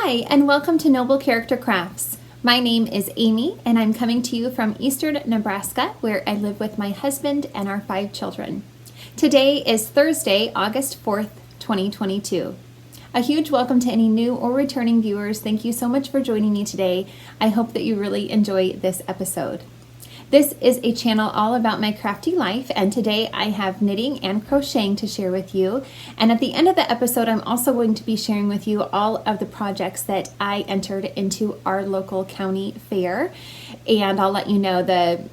Hi, and welcome to Noble Character Crafts. My name is Amy, and I'm coming to you from eastern Nebraska, where I live with my husband and our 5 children. Today is Thursday, August 4th, 2022. A huge welcome to any new or returning viewers. Thank you so much for joining me today. I hope that you really enjoy this episode. This is a channel all about my crafty life, and today I have knitting and crocheting to share with you. And at the end of the episode, I'm also going to be sharing with you all of the projects that I entered into our local county fair. And I'll let you know the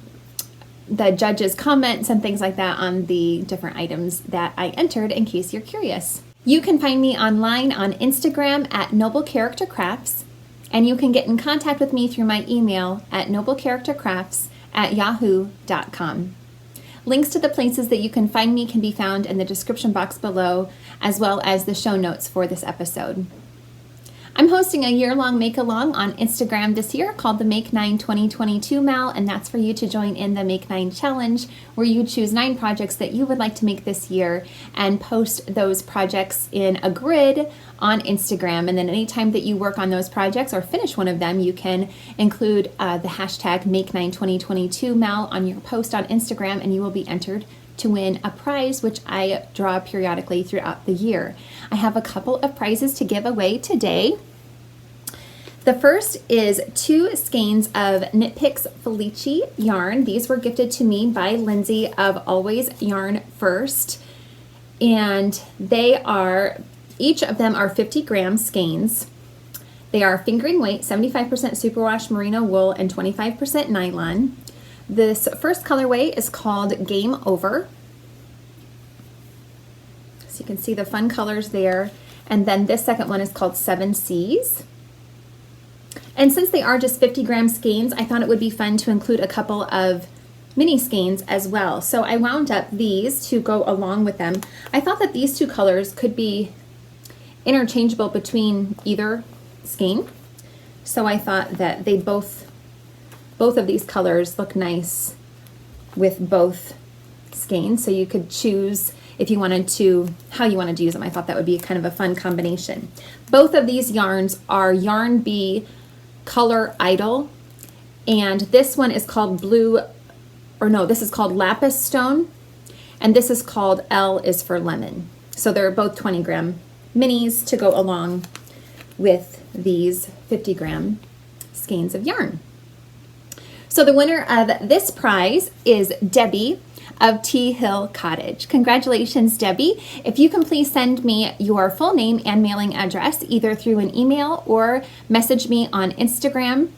judges' comments and things like that on the different items that I entered in case you're curious. You can find me online on Instagram at Noble Character Crafts, and you can get in contact with me through my email at noblecharactercrafts@yahoo.com. Links to the places that you can find me can be found in the description box below, as well as the show notes for this episode. I'm hosting a year-long make-along on Instagram this year called the Make 9 2022 Mal, and that's for you to join in the Make 9 Challenge, where you choose 9 projects that you would like to make this year and post those projects in a grid on Instagram. And then anytime that you work on those projects or finish one of them, you can include the hashtag Make 9 2022 Mal on your post on Instagram, and you will be entered to win a prize, which I draw periodically throughout the year. I have a couple of prizes to give away today. The first is 2 skeins of Knit Picks Felici yarn. These were gifted to me by Lindsay of Always Yarn First, and each of them are 50-gram skeins. They are fingering weight, 75% superwash merino wool and 25% nylon. This first colorway is called Game Over. So you can see the fun colors there. And then this second one is called 7 Seas. And since they are just 50-gram skeins, I thought it would be fun to include a couple of mini skeins as well. So I wound up these to go along with them. I thought that these 2 colors could be interchangeable between either skein. So I thought that they both of these colors look nice with both skeins, so you could choose if you wanted to, how you wanted to use them. I thought that would be kind of a fun combination. Both of these yarns are Yarn Bee Color Idol, and this one is called this is called Lapis Stone, and this is called L is for Lemon. So they're both 20-gram minis to go along with these 50-gram skeins of yarn. So the winner of this prize is Debbie of Tea Hill Cottage. Congratulations, Debbie. If you can please send me your full name and mailing address either through an email or message me on Instagram,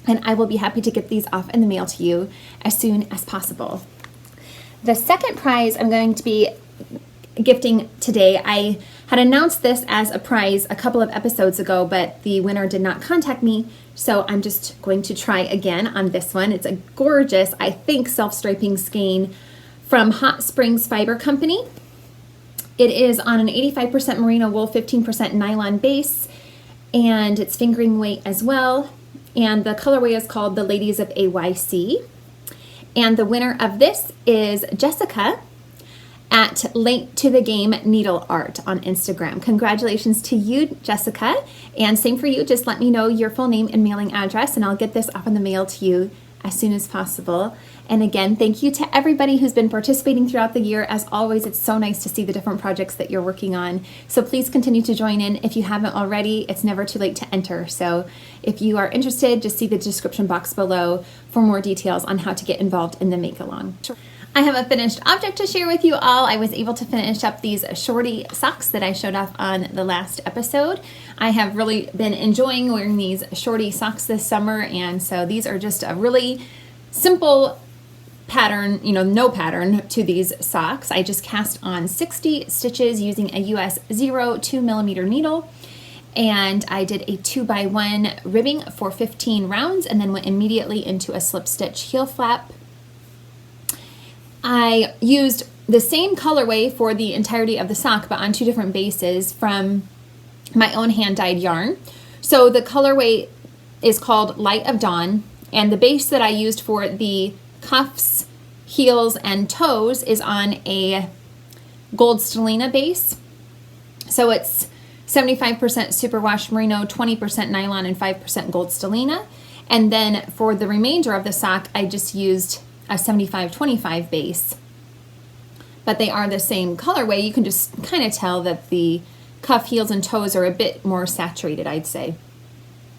and I will be happy to get these off in the mail to you as soon as possible. The second prize I'm going to be gifting today, I had announced this as a prize a couple of episodes ago, but the winner did not contact me, so I'm just going to try again on this one. It's a gorgeous, I think, self-striping skein from Hot Springs Fiber Company. It is on an 85% merino wool, 15% nylon base, and it's fingering weight as well. And the colorway is called The Ladies of AYC. And the winner of this is Jessica at Link to the Game Needle Art on Instagram. Congratulations to you, Jessica. And same for you, just let me know your full name and mailing address, and I'll get this off in the mail to you as soon as possible. And again, thank you to everybody who's been participating throughout the year. As always, it's so nice to see the different projects that you're working on. So please continue to join in. If you haven't already, it's never too late to enter. So if you are interested, just see the description box below for more details on how to get involved in the make-along. Sure. I have a finished object to share with you all. I was able to finish up these Shorty Socks that I showed off on the last episode. I have really been enjoying wearing these Shorty Socks this summer, and so these are just a really simple pattern, no pattern to these socks. I just cast on 60 stitches using a US 2mm needle, and I did a 2x1 ribbing for 15 rounds and then went immediately into a slip stitch heel flap. I used the same colorway for the entirety of the sock, but on 2 different bases from my own hand-dyed yarn. So the colorway is called Light of Dawn, and the base that I used for the cuffs, heels, and toes is on a gold stellina base. So it's 75% superwash merino, 20% nylon, and 5% gold stellina. And then for the remainder of the sock, I just used a 75-25 base. But they are the same colorway. You can just kind of tell that the cuff, heels, and toes are a bit more saturated, I'd say.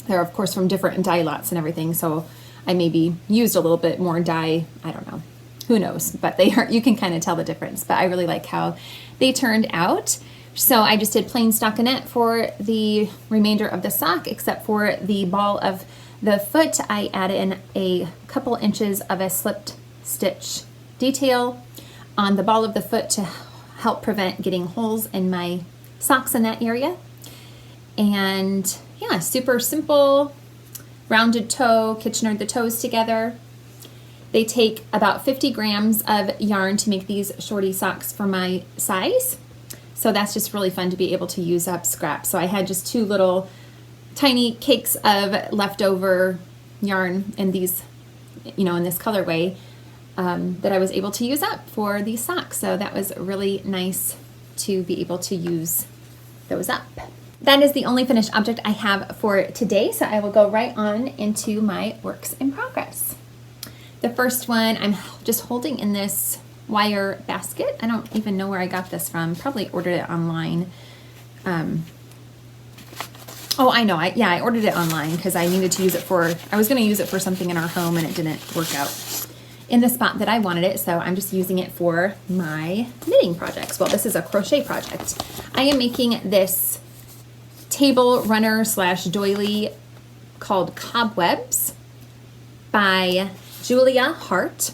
They're, of course, from different dye lots and everything, so I maybe used a little bit more dye. I don't know. Who knows? But they are, you can kind of tell the difference. But I really like how they turned out. So I just did plain stockinette for the remainder of the sock, except for the ball of the foot. I added in a couple inches of a slipped stitch detail on the ball of the foot to help prevent getting holes in my socks in that area. And yeah, super simple, rounded toe, Kitchener the toes together. They take about 50 grams of yarn to make these shorty socks for my size. So that's just really fun to be able to use up scraps. So I had just 2 little tiny cakes of leftover yarn in these, in this colorway that I was able to use up for these socks. So that was really nice to be able to use those up. That is the only finished object I have for today, so I will go right on into my works in progress. The first one, I'm just holding in this wire basket. I don't even know where I got this from. Probably ordered it online. Oh, I know. I ordered it online because I needed to use it I was going to use it for something in our home and it didn't work out in the spot that I wanted it, so I'm just using it for my knitting projects. Well, this is a crochet project. I am making this table runner / doily called Cobwebs by Julia Hart,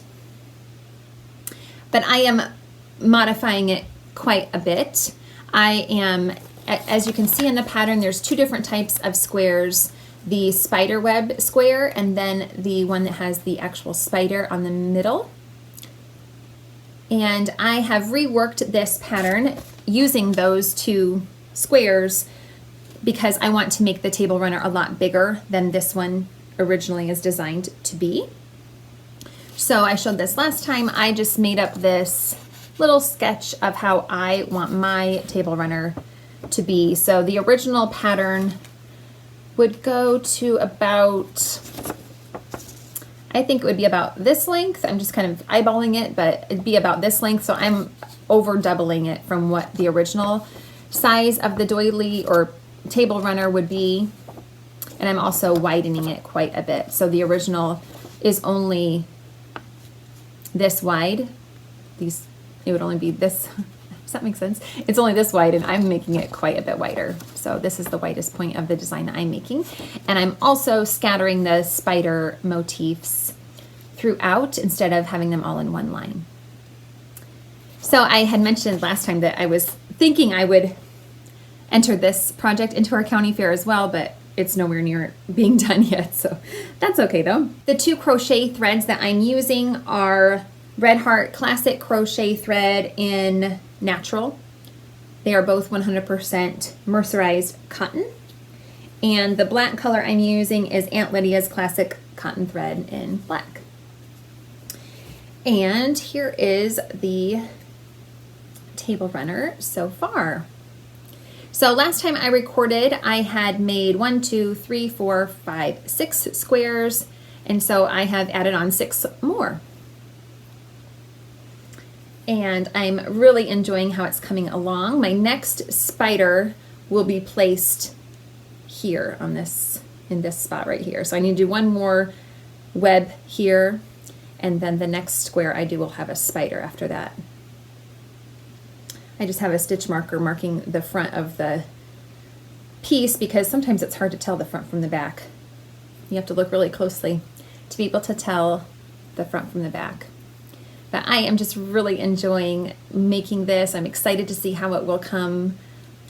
but I am modifying it quite a bit. I am, as you can see in the pattern, there's 2 different types of squares, the spider web square and then the one that has the actual spider on the middle. And I have reworked this pattern using those 2 squares because I want to make the table runner a lot bigger than this one originally is designed to be. So I showed this last time. I just made up this little sketch of how I want my table runner to be. So the original pattern would go to about, I think it would be about this length. I'm just kind of eyeballing it, but it'd be about this length. So I'm over doubling it from what the original size of the doily or table runner would be. And I'm also widening it quite a bit. So the original is only this wide. It would only be this. Does that make sense? It's only this wide and I'm making it quite a bit wider. So this is the widest point of the design that I'm making. And I'm also scattering the spider motifs throughout instead of having them all in one line. So I had mentioned last time that I was thinking I would enter this project into our county fair as well, but it's nowhere near being done yet, so that's okay though. The 2 crochet threads that I'm using are Red Heart Classic Crochet Thread in Natural. They are both 100% mercerized cotton. And the black color I'm using is Aunt Lydia's Classic Cotton Thread in black. And here is the table runner so far. So last time I recorded, I had made 1, 2, 3, 4, 5, 6 squares, and so I have added on 6 more. And I'm really enjoying how it's coming along. My next spider will be placed here on this, in this spot right here. So I need to do 1 more web here, and then the next square I do will have a spider after that. I just have a stitch marker marking the front of the piece because sometimes it's hard to tell the front from the back. You have to look really closely to be able to tell the front from the back. But I am just really enjoying making this. I'm excited to see how it will come,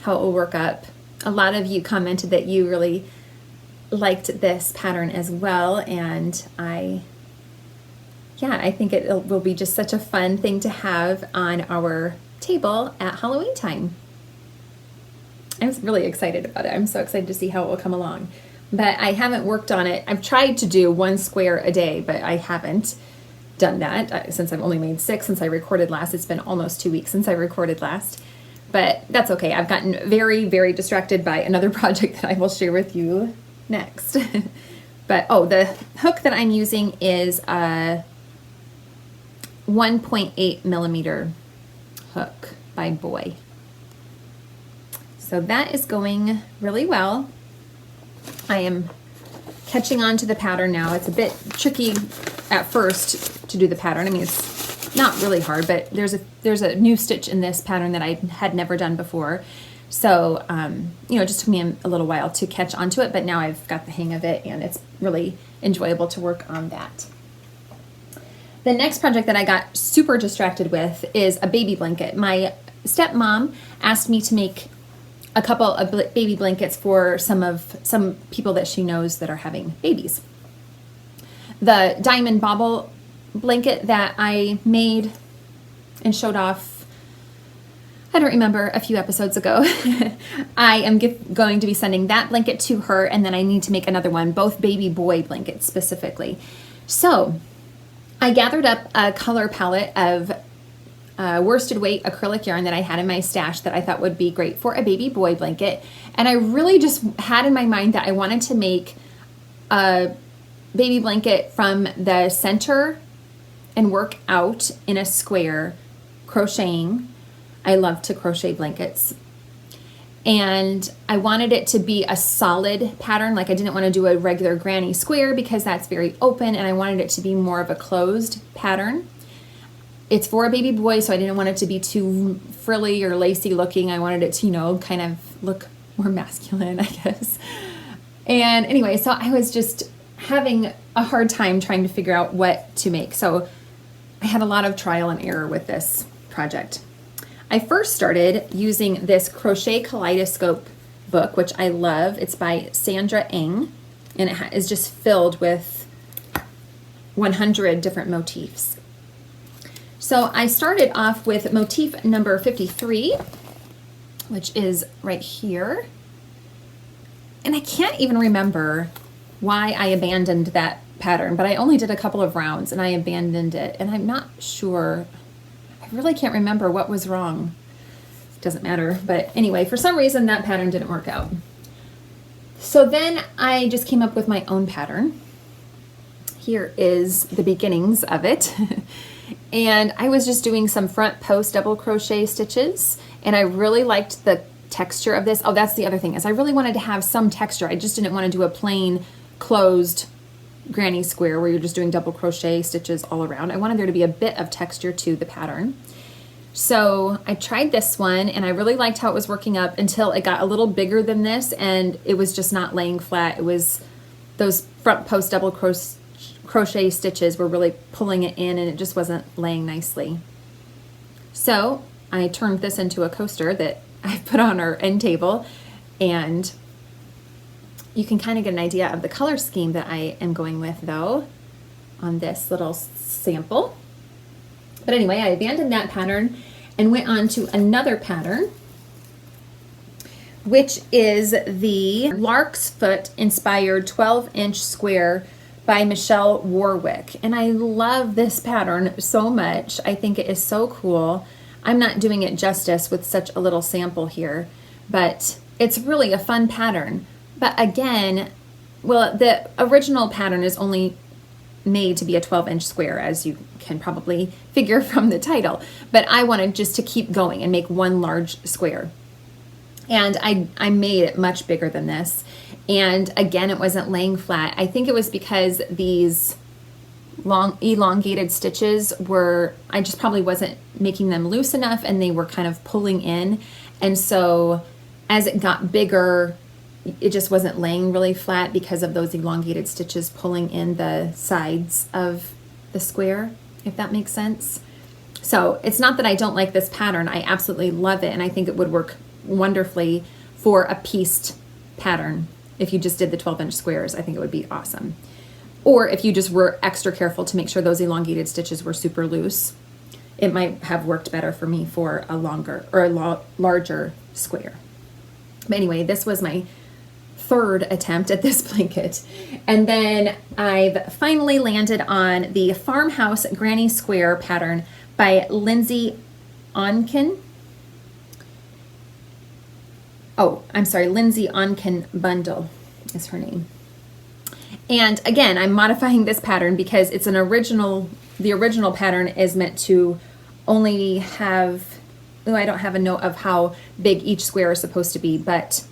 how it will work up. A lot of you commented that you really liked this pattern as well, and I think it will be just such a fun thing to have on our table at Halloween time. I was really excited about it. I'm so excited to see how it will come along. But I haven't worked on it. I've tried to do 1 square a day, but I haven't done that since I've only made 6 since I recorded last. It's been almost 2 weeks since I recorded last. but that's okay. I've gotten very, very distracted by another project that I will share with you next. But, oh, the hook that I'm using is a 1.8 millimeter hook by Boy. So that is going really well. I am catching on to the pattern now. It's a bit tricky at first to do the pattern. I mean, it's not really hard, but there's a new stitch in this pattern that I had never done before. So, you know, it just took me a little while to catch onto it, but now I've got the hang of it and it's really enjoyable to work on that. The next project that I got super distracted with is a baby blanket. My stepmom asked me to make a couple of baby blankets for some people that she knows that are having babies. The diamond bauble blanket that I made and showed off, I don't remember, a few episodes ago. I am going to be sending that blanket to her, and then I need to make another one, both baby boy blankets specifically. So I gathered up a color palette of worsted weight acrylic yarn that I had in my stash that I thought would be great for a baby boy blanket. And I really just had in my mind that I wanted to make a baby blanket from the center and work out in a square crocheting. I love to crochet blankets. And I wanted it to be a solid pattern. Like, I didn't want to do a regular granny square because that's very open, and I wanted it to be more of a closed pattern. It's for a baby boy, so I didn't want it to be too frilly or lacy looking. I wanted it to, you know, kind of look more masculine, I guess. And anyway, so I was just having a hard time trying to figure out what to make. So I had a lot of trial and error with this project. I first started using this Crochet Kaleidoscope book, which I love. It's by Sandra, and it is just filled with 100 different motifs. So I started off with motif number 53, which is right here. And I can't even remember why I abandoned that pattern, but I only did a couple of rounds and I abandoned it. And I'm not sure, I really can't remember what was wrong. Doesn't matter. But anyway, for some reason that pattern didn't work out. So then I just came up with my own pattern. Here is the beginnings of it. And I was just doing some front post double crochet stitches, and I really liked the texture of this. Oh, that's the other thing, is I really wanted to have some texture. I just didn't want to do a plain closed granny square where you're just doing double crochet stitches all around. I wanted there to be a bit of texture to the pattern. So I tried this one and I really liked how it was working up until it got a little bigger than this, and it was just not laying flat. It was those front post double crochet stitches were really pulling it in, and it just wasn't laying nicely. So I turned this into a coaster that I put on our end table, and you can kind of get an idea of the color scheme that I am going with though on this little sample. But anyway, I abandoned that pattern and went on to another pattern, which is the Larksfoot inspired 12-inch square by Michelle Warwick. And I love this pattern so much. I think it is so cool. I'm not doing it justice with such a little sample here, but it's really a fun pattern. But again, well, the original pattern is only made to be a 12-inch square, as you can probably figure from the title. But I wanted just to keep going and make one large square. And I made it much bigger than this. And again, it wasn't laying flat. I think it was because these long elongated stitches were, I just probably wasn't making them loose enough, and they were kind of pulling in. And so as it got bigger, it just wasn't laying really flat because of those elongated stitches pulling in the sides of the square, if that makes sense. So it's not that I don't like this pattern. I absolutely love it, and I think it would work wonderfully for a pieced pattern. If you just did the 12-inch squares, I think it would be awesome. Or if you just were extra careful to make sure those elongated stitches were super loose, it might have worked better for me for a longer or a larger square. But anyway, this was my third attempt at this blanket. And then I've finally landed on the Farmhouse Granny Square pattern by Lindsay, Oncken. oh, I'm sorry, Lindsay Oncken Bundle is her name. And again, I'm modifying this pattern because it's an original, the original pattern is meant to only have, oh, I don't have a note of how big each square is supposed to be, but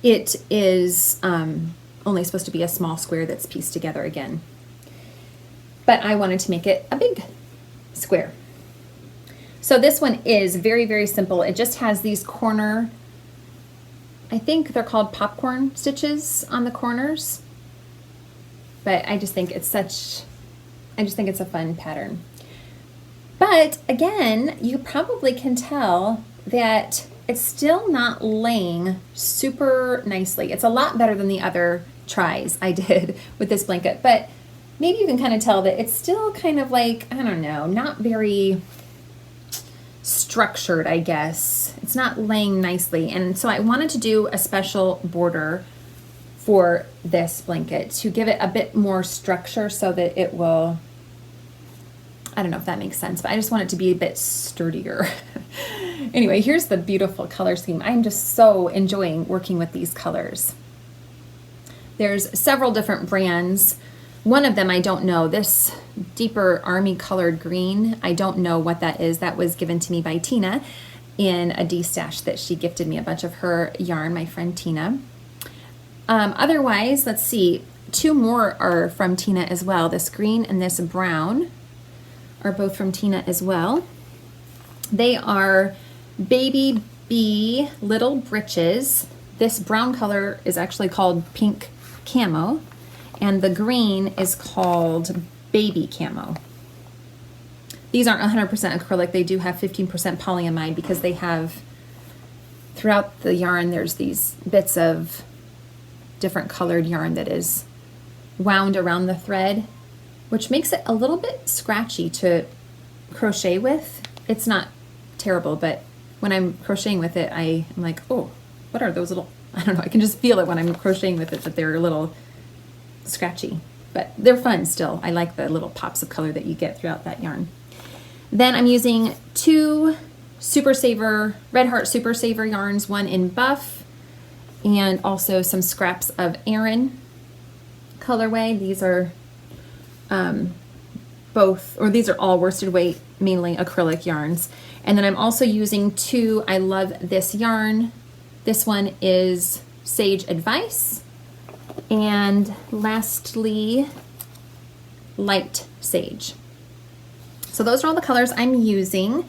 it is only supposed to be a small square that's pieced together again. But I wanted to make it a big square. So this one is very, very simple. It just has these corner, I think they're called popcorn stitches on the corners. But I just think it's such, I just think it's a fun pattern. But again, you probably can tell that it's still not laying super nicely. It's a lot better than the other tries I did with this blanket, but maybe you can kind of tell that it's still kind of like, I don't know, not very structured, I guess. It's not laying nicely. And so I wanted to do a special border for this blanket to give it a bit more structure so that it will, I don't know if that makes sense, but I just want it to be a bit sturdier. Anyway, here's the beautiful color scheme. I'm just so enjoying working with these colors. There's several different brands. One of them I don't know, this deeper army colored green, I don't know what that is. That was given to me by Tina in a D-stash that she gifted me a bunch of her yarn, my friend Tina. Otherwise, let's see, two more are from Tina as well. This green and this brown are both from Tina as well. They are Baby Bee Little Britches. This brown color is actually called Pink Camo, and the green is called Baby Camo. These aren't 100% acrylic. They do have 15% polyamide because they have, throughout the yarn, there's these bits of different colored yarn that is wound around the thread, which makes it a little bit scratchy to crochet with. It's not terrible, but when I'm crocheting with it, I'm like, oh, what are those little, I don't know, I can just feel it when I'm crocheting with it that they're a little scratchy, but they're fun still. I like the little pops of color that you get throughout that yarn. Then I'm using two Super Saver, Red Heart Super Saver yarns, one in buff and also some scraps of Aran colorway. These are both, or these are all worsted weight, mainly acrylic yarns. And then I'm also using two, I love this yarn. This one is Sage Advice. And lastly, Light Sage. So those are all the colors I'm using,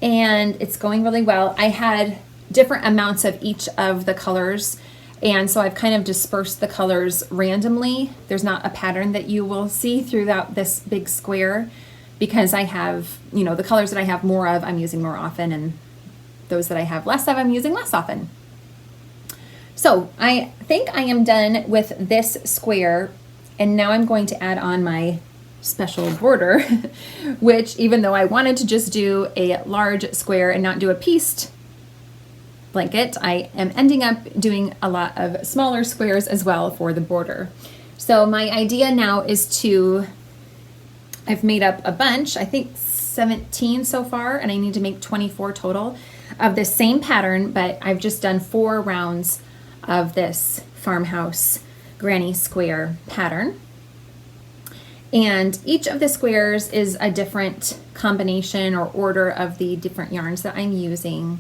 and it's going really well. I had different amounts of each of the colors, and so I've kind of dispersed the colors randomly. There's not a pattern that you will see throughout this big square because I have, you know, the colors that I have more of, I'm using more often, and those that I have less of, I'm using less often. So I think I am done with this square, and now I'm going to add on my special border, which even though I wanted to just do a large square and not do a pieced blanket, I am ending up doing a lot of smaller squares as well for the border. So my idea now is to, I've made up a bunch, I think 17 so far, and I need to make 24 total of the same pattern, but I've just done 4 rounds of this Farmhouse granny square pattern. And each of the squares is a different combination or order of the different yarns that I'm using.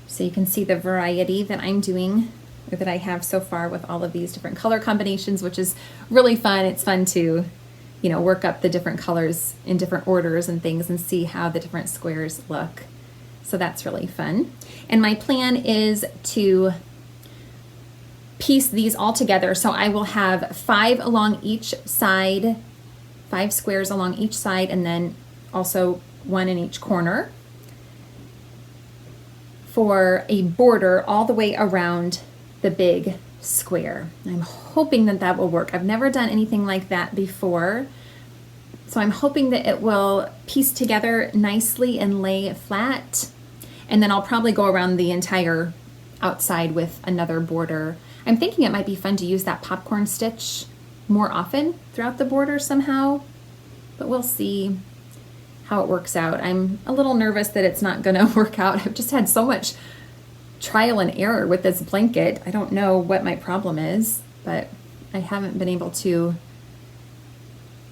So you can see the variety that I'm doing, or that I have so far with all of these different color combinations, which is really fun. It's fun to, you know, work up the different colors in different orders and things and see how the different squares look. So that's really fun. And my plan is to piece these all together. So I will have 5 along each side, 5 squares along each side, and then also 1 in each corner for a border all the way around the big square. I'm hoping that that will work. I've never done anything like that before, so I'm hoping that it will piece together nicely and lay flat, and then I'll probably go around the entire outside with another border. I'm thinking it might be fun to use that popcorn stitch more often throughout the border somehow, but we'll see how it works out. I'm a little nervous that it's not gonna work out. I've just had so much trial and error with this blanket. I don't know what my problem is, but I haven't been able to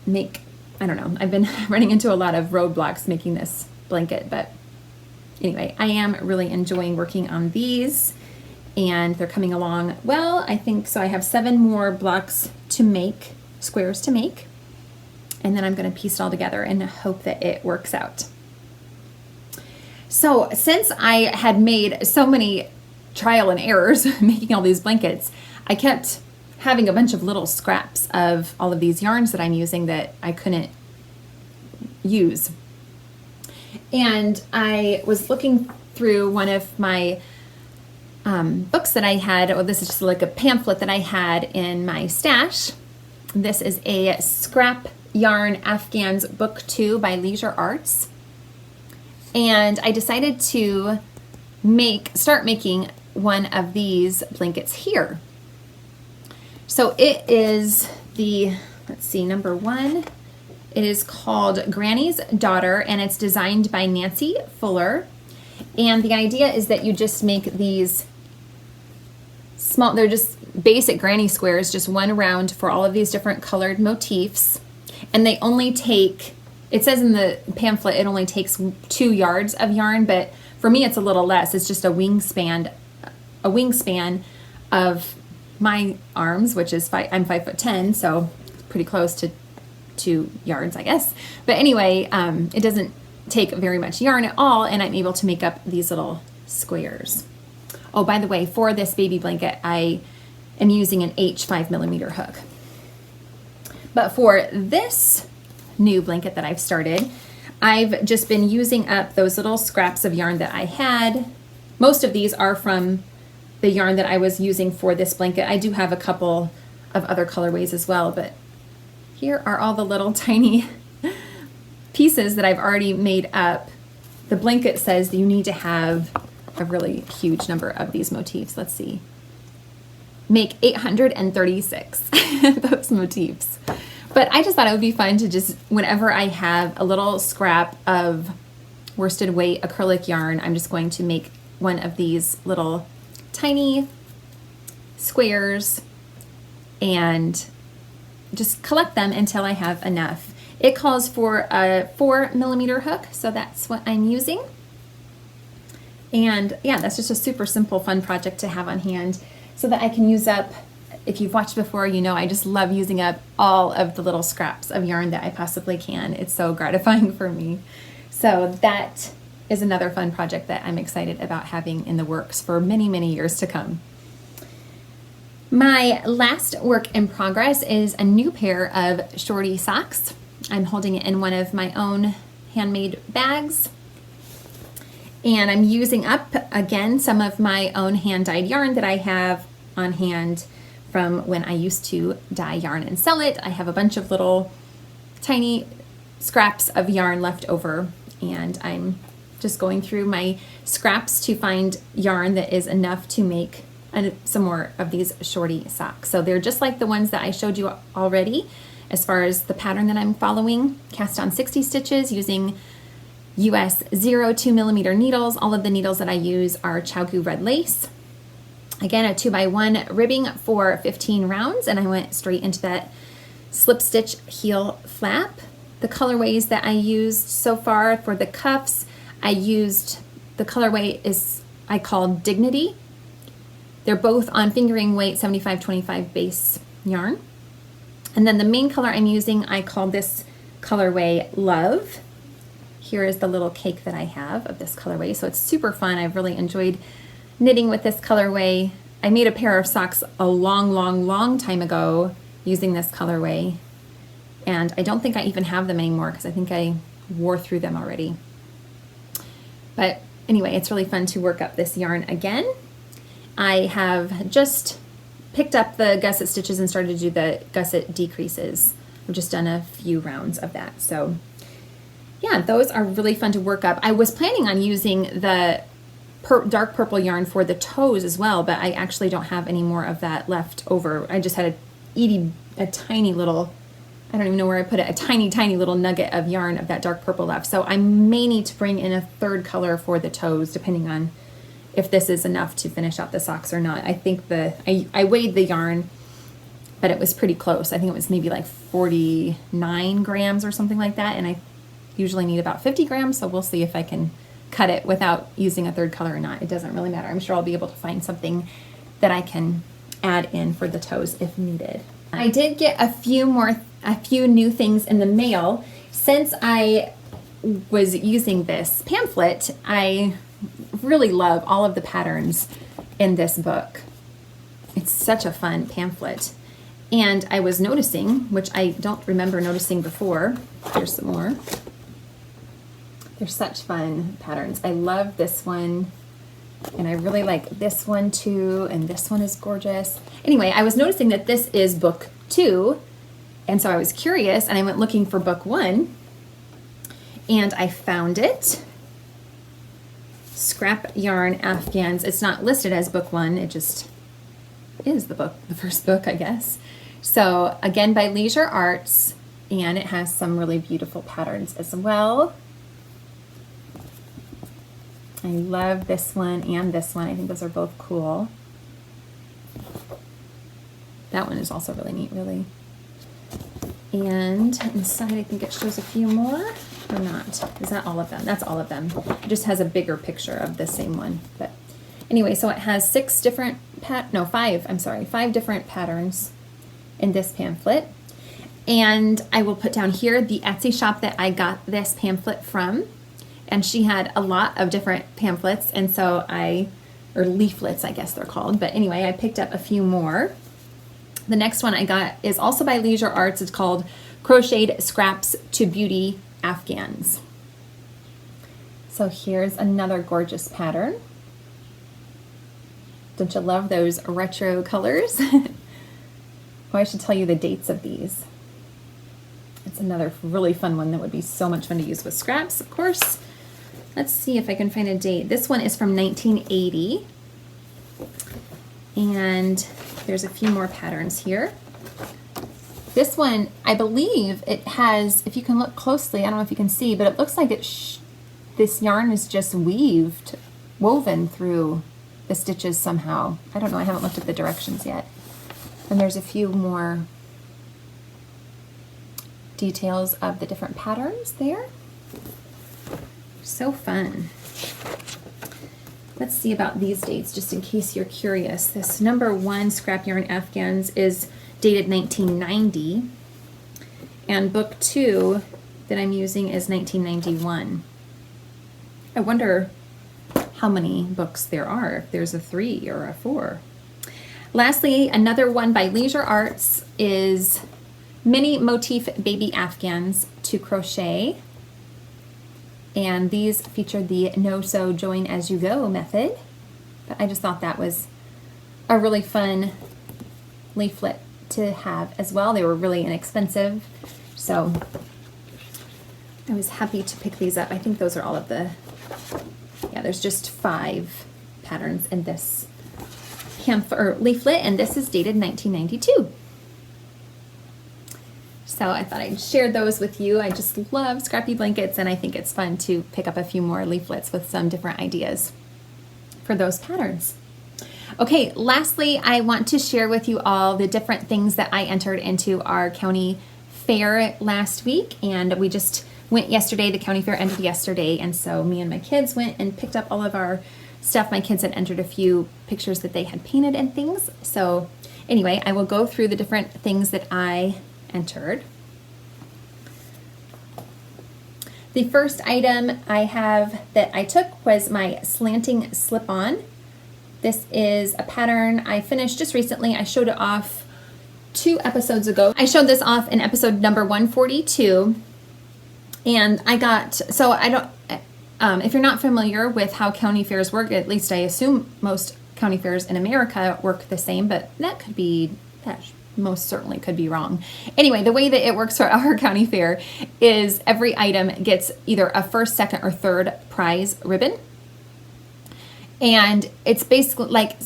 make, I don't know, I've been running into a lot of roadblocks making this blanket, but anyway, I am really enjoying working on these, and they're coming along well, I think. So I have 7 more blocks to make, squares to make, and then I'm going to piece it all together and hope that it works out. So since I had made so many trial and errors making all these blankets, I kept having a bunch of little scraps of all of these yarns that I'm using that I couldn't use. And I was looking through one of my books that I had. Oh, this is just like a pamphlet that I had in my stash. This is a Scrap Yarn Afghans Book 2 by Leisure Arts. And I decided to start making one of these blankets here. So it is the, let's see, number 1. It is called Granny's Daughter, and it's designed by Nancy Fuller. And the idea is that you just make these small, they're just basic granny squares, just one round for all of these different colored motifs. And they only take, it says in the pamphlet it only takes 2 yards of yarn, but for me it's a little less. It's just a wingspan of my arms, which is I'm 5'10", so pretty close to 2 yards, I guess. But anyway, it doesn't take very much yarn at all, and I'm able to make up these little squares. Oh, by the way, for this baby blanket, I am using an H 5mm hook. But for this new blanket that I've started, I've just been using up those little scraps of yarn that I had. Most of these are from the yarn that I was using for this blanket. I do have a couple of other colorways as well, but here are all the little tiny pieces that I've already made up. The blanket says that you need to have a really huge number of these motifs. Let's see. Make 836 those motifs. But I just thought it would be fun to just, whenever I have a little scrap of worsted weight acrylic yarn, I'm just going to make one of these little tiny squares and just collect them until I have enough. It calls for a 4mm hook, so that's what I'm using. And yeah, that's just a super simple, fun project to have on hand so that I can use up, if you've watched before, you know I just love using up all of the little scraps of yarn that I possibly can. It's so gratifying for me. So that is another fun project that I'm excited about having in the works for many, many years to come. My last work in progress is a new pair of Shortie Socks. I'm holding it in one of my own handmade bags. And I'm using up, again, some of my own hand-dyed yarn that I have on hand from when I used to dye yarn and sell it. I have a bunch of little tiny scraps of yarn left over, and I'm just going through my scraps to find yarn that is enough to make some more of these Shortie socks. So they're just like the ones that I showed you already as far as the pattern that I'm following. Cast on 60 stitches using US 0.2mm needles. All of the needles that I use are Chowgu red lace. Again, a 2x1 ribbing for 15 rounds, and I went straight into that slip stitch heel flap. The colorways that I used so far for the cuffs, I used the colorway I called Dignity. They're both on fingering weight 75/25 base yarn. And then the main color I'm using, I called this colorway Love. Here is the little cake that I have of this colorway. So it's super fun. I've really enjoyed knitting with this colorway. I made a pair of socks a long time ago using this colorway. And I don't think I even have them anymore because I think I wore through them already. But anyway, it's really fun to work up this yarn again. I have just picked up the gusset stitches and started to do the gusset decreases. I've just done a few rounds of that. So yeah, those are really fun to work up. I was planning on using the dark purple yarn for the toes as well, but I actually don't have any more of that left over. I just had a tiny little, I don't even know where I put it, a tiny little nugget of yarn of that dark purple left. So I may need to bring in a third color for the toes depending on if this is enough to finish out the socks or not. I think I weighed the yarn, but it was pretty close. I think it was maybe like 49 grams or something like that, and I usually need about 50 grams, so we'll see if I can cut it without using a third color or not. It doesn't really matter. I'm sure I'll be able to find something that I can add in for the toes if needed. I did get a few new things in the mail. Since I was using this pamphlet, I really love all of the patterns in this book. It's such a fun pamphlet. And I was noticing, which I don't remember noticing before, here's some more. They're such fun patterns. I love this one, and I really like this one too, and this one is gorgeous. Anyway, I was noticing that this is book 2, and so I was curious, and I went looking for book 1, and I found it. Scrap Yarn Afghans. It's not listed as book 1, it just is the first book, I guess. So again, by Leisure Arts, and it has some really beautiful patterns as well. I love this one and this one. I think those are both cool. That one is also really neat, really. And inside, I think it shows a few more, or not. Is that all of them? That's all of them. It just has a bigger picture of the same one. But anyway, so it has 5 different patterns in this pamphlet. And I will put down here the Etsy shop that I got this pamphlet from. And she had a lot of different pamphlets, and so or leaflets, I guess they're called. But anyway, I picked up a few more. The next one I got is also by Leisure Arts. It's called Crocheted Scraps to Beauty Afghans. So here's another gorgeous pattern. Don't you love those retro colors? Oh, I should tell you the dates of these. It's another really fun one that would be so much fun to use with scraps, of course. Let's see if I can find a date. This one is from 1980. And there's a few more patterns here. This one, I believe it has, if you can look closely, I don't know if you can see, but it looks like this yarn is just woven through the stitches somehow. I don't know, I haven't looked at the directions yet. And there's a few more details of the different patterns there. So fun. Let's see about these dates, just in case you're curious. This number 1 Scrap Yarn Afghans is dated 1990, and book 2 that I'm using is 1991. I wonder how many books there are, if there's a 3 or a 4. Lastly, another one by Leisure Arts is Mini Motif Baby Afghans to Crochet. And these feature the no-sew join as you go method. But I just thought that was a really fun leaflet to have as well. They were really inexpensive, so I was happy to pick these up. I think those are all of the, yeah, there's just 5 patterns in this leaflet, and this is dated 1992. So I thought I'd share those with you. I just love scrappy blankets, and I think it's fun to pick up a few more leaflets with some different ideas for those patterns. Okay, lastly, I want to share with you all the different things that I entered into our county fair last week, and we just went yesterday. The county fair ended yesterday, and so me and my kids went and picked up all of our stuff. My kids had entered a few pictures that they had painted and things. So anyway, I will go through the different things that I entered. The first item I have that I took was my slanting slip-on. This is a pattern I finished just recently. I showed it off 2 episodes ago. I showed this off in episode number 142, and I got, so I don't, if you're not familiar with how county fairs work, at least I assume most county fairs in America work the same, but that most certainly could be wrong. Anyway, the way that it works for our county fair is every item gets either a first, second, or third prize ribbon. And it's basically like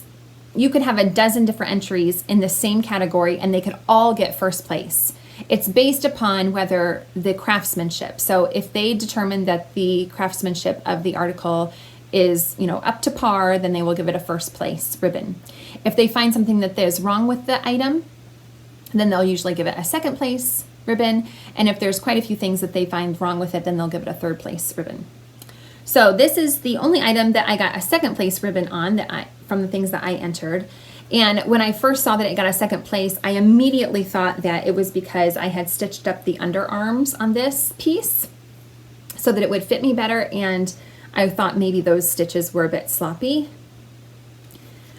you could have a dozen different entries in the same category and they could all get first place. It's based upon whether the craftsmanship. So if they determine that the craftsmanship of the article is, you know, up to par, then they will give it a first place ribbon. If they find something that is wrong with the item, then they'll usually give it a second place ribbon. And if there's quite a few things that they find wrong with it, then they'll give it a third place ribbon. So this is the only item that I got a second place ribbon on from the things that I entered. And when I first saw that it got a second place, I immediately thought that it was because I had stitched up the underarms on this piece so that it would fit me better, and I thought maybe those stitches were a bit sloppy.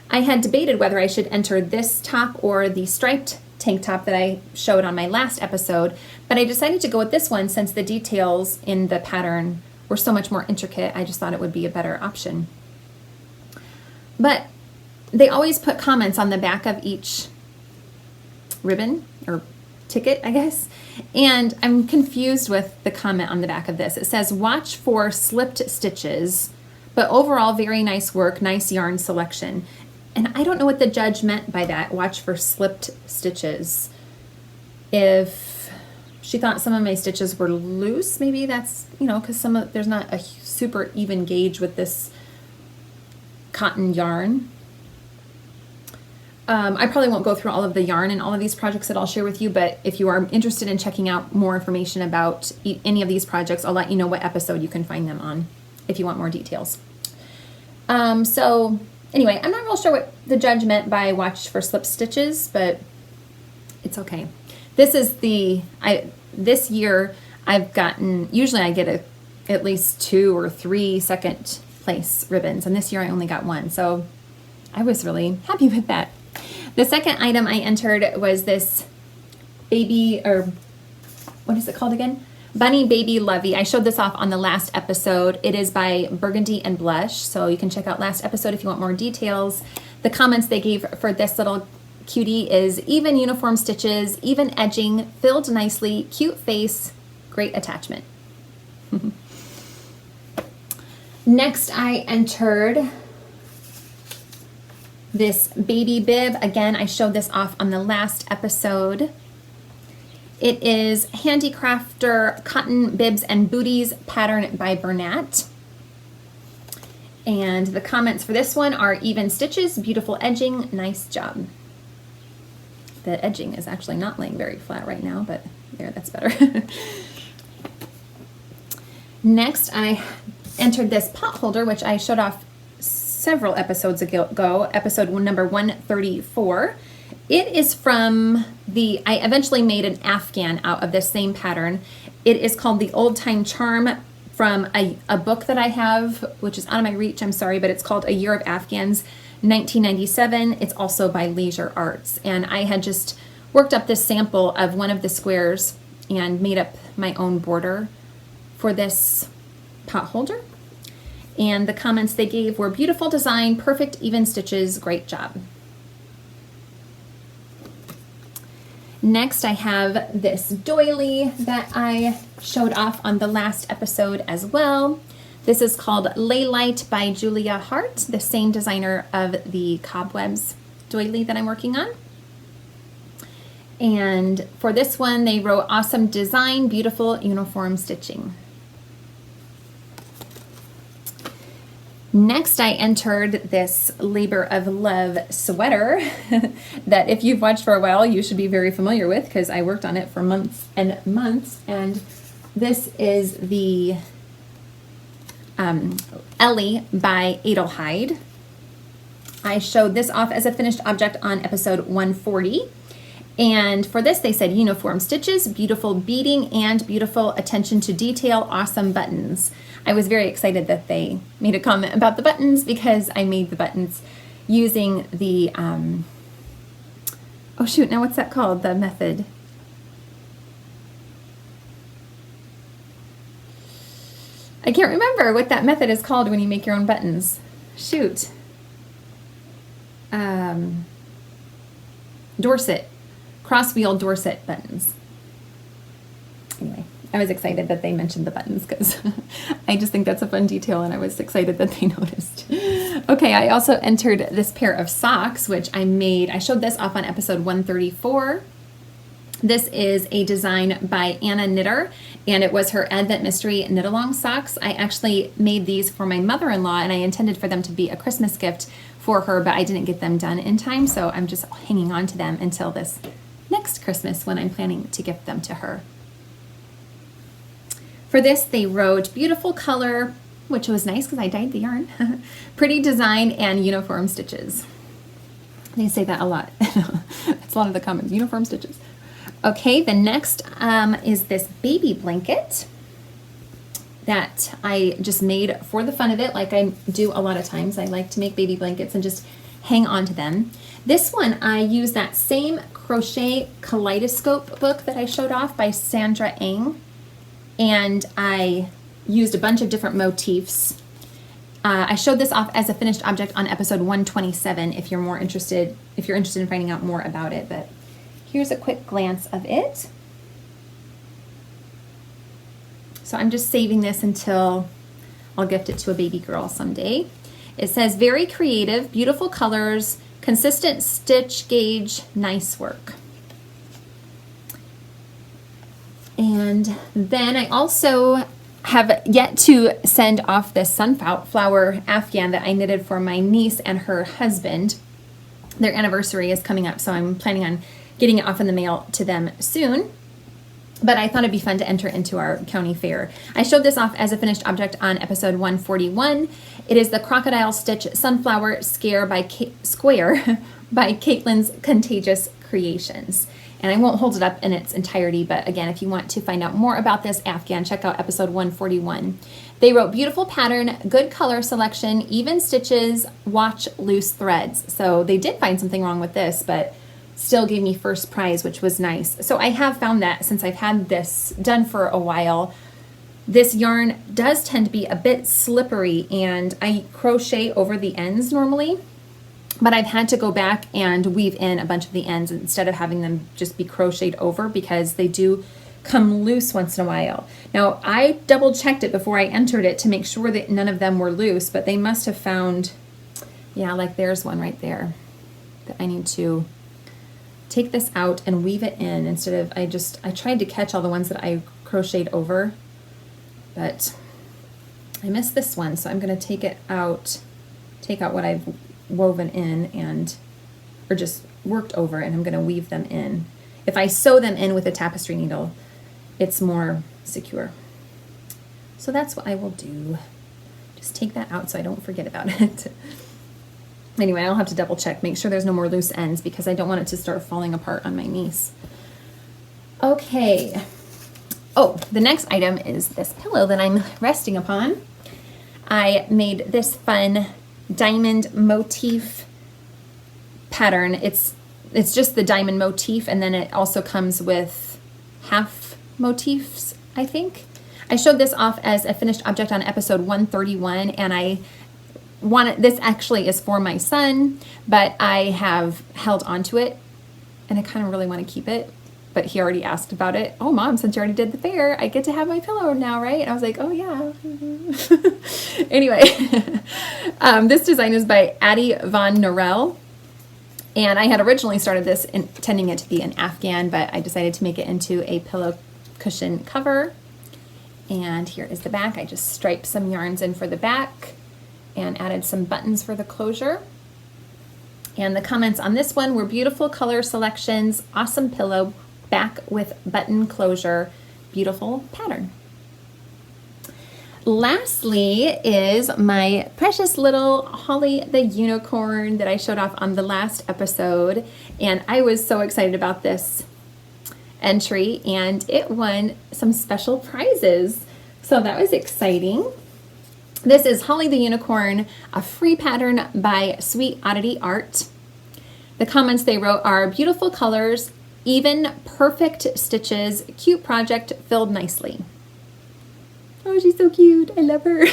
I had debated whether I should enter this top or the striped tank top that I showed on my last episode, but I decided to go with this one since the details in the pattern were so much more intricate. I just thought it would be a better option. But they always put comments on the back of each ribbon or ticket, I guess. And I'm confused with the comment on the back of this. It says, watch for slipped stitches, but overall very nice work, nice yarn selection. And I don't know what the judge meant by that, watch for slipped stitches. If she thought some of my stitches were loose, maybe that's, you know, because there's not a super even gauge with this cotton yarn. I probably won't go through all of the yarn in all of these projects that I'll share with you, but if you are interested in checking out more information about any of these projects, I'll let you know what episode you can find them on if you want more details. So anyway, I'm not real sure what the judge meant by watch for slip stitches, but it's okay. This is this year I've gotten, usually I get at least 2 or 3 second place ribbons, and this year I only got 1, so I was really happy with that. The second item I entered was this baby, or what is it called again? Bunny Baby Lovey. I showed this off on the last episode. It is by Burgundy and Blush, so you can check out last episode if you want more details. The comments they gave for this little cutie is even uniform stitches, even edging, filled nicely, cute face, great attachment. Next I entered this baby bib. Again, I showed this off on the last episode. It is Handicrafter Cotton Bibs and Booties pattern by Bernat. And the comments for this one are even stitches, beautiful edging, nice job. The edging is actually not laying very flat right now, but there, that's better. Next, I entered this pot holder, which I showed off several episodes ago, episode number 134. It is from I eventually made an Afghan out of this same pattern. It is called the Old Time Charm from a book that I have, which is out of my reach, I'm sorry, but it's called A Year of Afghans, 1997. It's also by Leisure Arts. And I had just worked up this sample of one of the squares and made up my own border for this pot holder. And the comments they gave were beautiful design, perfect even stitches, great job. Next I have this doily that I showed off on the last episode as well. This is called Laylight by Julia Hart, the same designer of the Cobwebs doily that I'm working on. And for this one they wrote awesome design, beautiful uniform stitching. Next, I entered this Labor of Love sweater that if you've watched for a while, you should be very familiar with because I worked on it for months and months. And this is the Ellie by Adelheid. I showed this off as a finished object on episode 140. And for this, they said uniform stitches, beautiful beading, and beautiful attention to detail, awesome buttons. I was very excited that they made a comment about the buttons because I made the buttons using the, oh shoot, now what's that called, the method? I can't remember what that method is called when you make your own buttons. Shoot. Dorset. Cross-wheel Dorset buttons. Anyway, I was excited that they mentioned the buttons because I just think that's a fun detail and I was excited that they noticed. Okay, I also entered this pair of socks, which I made. I showed this off on episode 134. This is a design by Anna Knitter, and it was her Advent Mystery knit-along socks. I actually made these for my mother-in-law, and I intended for them to be a Christmas gift for her, but I didn't get them done in time, so I'm just hanging on to them until this next Christmas when I'm planning to gift them to her. For this, they wrote beautiful color, which was nice because I dyed the yarn, pretty design, and uniform stitches. They say that a lot. It's a lot of the comments, uniform stitches. Okay, the next is this baby blanket that I just made for the fun of it, like I do a lot of times. I like to make baby blankets and just hang on to them. This one, I use that same Crochet Kaleidoscope book that I showed off by Sandra Ng, and I used a bunch of different motifs. I showed this off as a finished object on episode 127 if you're interested in finding out more about it, but here's a quick glance of it. So I'm just saving this until I'll gift it to a baby girl someday. It says, very creative, beautiful colors, consistent stitch gauge, nice work. And then I also have yet to send off this sunflower Afghan that I knitted for my niece and her husband. Their anniversary is coming up, so I'm planning on getting it off in the mail to them soon. But I thought it'd be fun to enter into our county fair. I showed this off as a finished object on episode 141. It is the Crocodile Stitch Sunflower Square by Caitlin's Contagious Creations. And I won't hold it up in its entirety, but again, if you want to find out more about this Afghan, check out episode 141. They wrote beautiful pattern, good color selection, even stitches, watch loose threads. So they did find something wrong with this, but still gave me first prize, which was nice. So I have found that since I've had this done for a while, this yarn does tend to be a bit slippery, and I crochet over the ends normally, but I've had to go back and weave in a bunch of the ends instead of having them just be crocheted over because they do come loose once in a while. Now, I double checked it before I entered it to make sure that none of them were loose, but they must have found, yeah, like there's one right there that I need to take this out and weave it in instead of, I tried to catch all the ones that I crocheted over, but I missed this one, so I'm going to take out what I've woven in or just worked over, and I'm going to weave them in. If I sew them in with a tapestry needle, it's more secure. So that's what I will do. Just take that out so I don't forget about it. Anyway, I'll have to double check, make sure there's no more loose ends because I don't want it to start falling apart on my niece. Okay. Oh, the next item is this pillow that I'm resting upon. I made this fun diamond motif pattern. It's just the diamond motif, and then it also comes with half motifs, I think. I showed this off as a finished object on episode 131, and this actually is for my son, but I have held onto it, and I kind of really want to keep it, but he already asked about it. Oh, Mom, since you already did the fair, I get to have my pillow now, right? And I was like, oh, yeah. Anyway, this design is by Addie Von Norell, and I had originally started this intending it to be an Afghan, but I decided to make it into a pillow cushion cover. And here is the back. I just striped some yarns in for the back and added some buttons for the closure. And the comments on this one were beautiful color selections, awesome pillow, back with button closure, beautiful pattern. Lastly is my precious little Holly the Unicorn that I showed off on the last episode. And I was so excited about this entry, and it won some special prizes. So that was exciting. This is Holly the Unicorn, a free pattern by Sweet Oddity Art. The comments they wrote are beautiful colors, even perfect stitches, cute project filled nicely. Oh, she's so cute. I love her.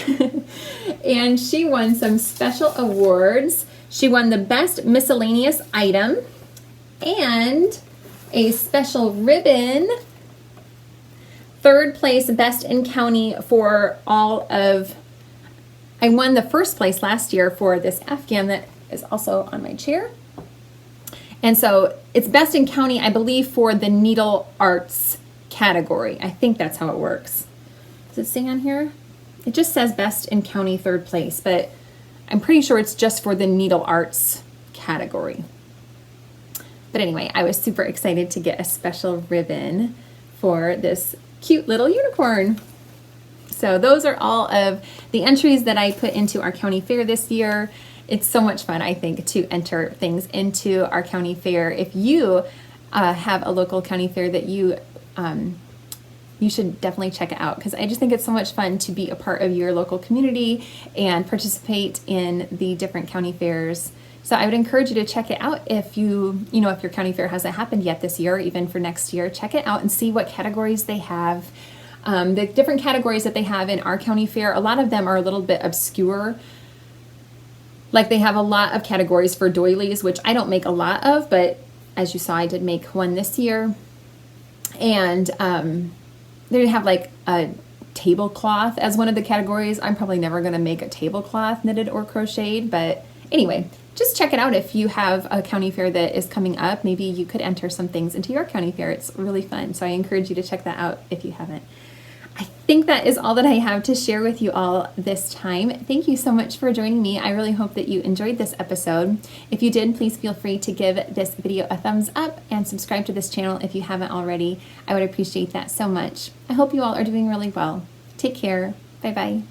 And she won some special awards. She won the best miscellaneous item and a special ribbon. Third place, best in county for all of, I won the first place last year for this Afghan that is also on my chair. And so it's best in county, I believe, for the Needle Arts category. I think that's how it works. Does it say on here? It just says best in county 3rd place, but I'm pretty sure it's just for the needle arts category. But anyway, I was super excited to get a special ribbon for this cute little unicorn. So those are all of the entries that I put into our county fair this year. It's so much fun, I think, to enter things into our county fair. If you have a local county fair that you should definitely check it out, because I just think it's so much fun to be a part of your local community and participate in the different county fairs. So I would encourage you to check it out if if your county fair hasn't happened yet this year, or even for next year. Check it out and see what categories they have. The different categories that they have in our county fair, a lot of them are a little bit obscure. Like they have a lot of categories for doilies, which I don't make a lot of, but as you saw, I did make one this year. And they have like a tablecloth as one of the categories. I'm probably never going to make a tablecloth knitted or crocheted, but anyway, just check it out if you have a county fair that is coming up. Maybe you could enter some things into your county fair. It's really fun. So I encourage you to check that out if you haven't. I think that is all that I have to share with you all this time. Thank you so much for joining me. I really hope that you enjoyed this episode. If you did, please feel free to give this video a thumbs up and subscribe to this channel if you haven't already. I would appreciate that so much. I hope you all are doing really well. Take care. Bye-bye.